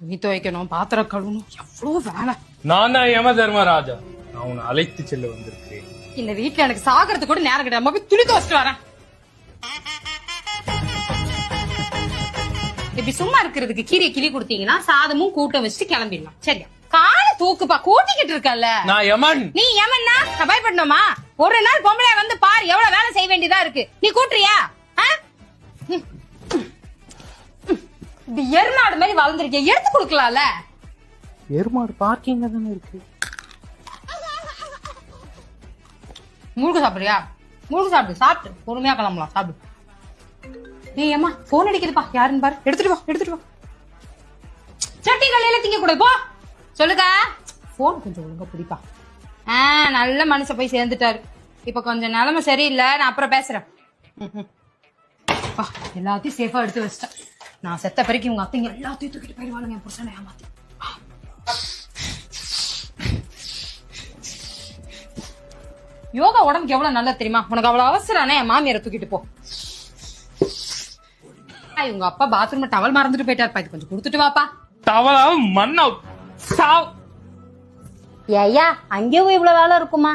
துணி துவைக்கணும், பாத்திரம் கழுவணும், எவ்வளவு வேலை. நான் தான் யம தர்மராஜா. நான் உன்னை அழைத்து செல்ல வந்திருக்கேன். இந்த வீட்டுல எனக்கு சாகிறது கூட நேரம் கிடையாது. போய் துணி துவைச்சிட்டு வரேன். இப்படி சும்மா இருக்கிறதுக்கு கீரை கிளி கொடுத்தீங்கன்னா சாதமும் கூட்டம் வச்சுட்டு கிளம்பிடலாம். சரியா? கால தூக்குப்பா, கூட்டிக்கிட்டு இருக்கல. நான் யமன். நீ யமன்னா பயப்படணுமா? ஒரு நாள் பொம்பளை வந்து பாரு எவ்வளவு வேலை செய்ய வேண்டியதா இருக்கு. நீ கூட்டுறியா? இப்படி எருமாடு மாதிரி வளர்ந்துருக்கேன், எடுத்து கொடுக்கலாம்ல. எருமாடு பார்க்கிங் தானே இருக்கு. முழுக்க சாப்பிடுறியா? முழுக்க சாப்பிடு. சாப்பிட்டு பொறுமையா கிளம்பலாம். சாப்பிடு. நீ ஏமா போன் அடிக்குதுப்பா, யாருன்னு பாரு. எடுத்துட்டு வா, எடுத்துட்டு வா. சட்டி கல்லையில திங்க கூட போ. சொல்லுங்க. போன் கொஞ்சம் ஒழுங்கா பிடிப்பா. நல்ல மனுஷன் போய் சேர்ந்துட்டாரு. இப்ப கொஞ்சம் நிலைமை சரியில்லை, நான் அப்புறம் பேசுறேன். எல்லாத்தையும் சேஃபா எடுத்து வச்சிட்டேன். நான் செத்த பிறகு உங்க அத்தைங்க எல்லாத்தையும் தூக்கிட்டு போயிடுவாளுங்க என் புருஷனை ஏமாத்தி. யோகா உடம்புக்கு எவ்வளவு நல்லது தெரியுமா? உனக்கு அவ்வளவு அவசரானே என் மாமியாரை தூக்கிட்டு போ. உங்க அப்பா பாத்ரூம்ல டவல் மறந்துட்டு போயிட்டாருப்பா, இது கொஞ்சம் கொடுத்துட்டு வாப்பா. டவலா மண்ணா சாவ். ஐயா அங்கேயும் இவ்வளவு வேலை இருக்குமா?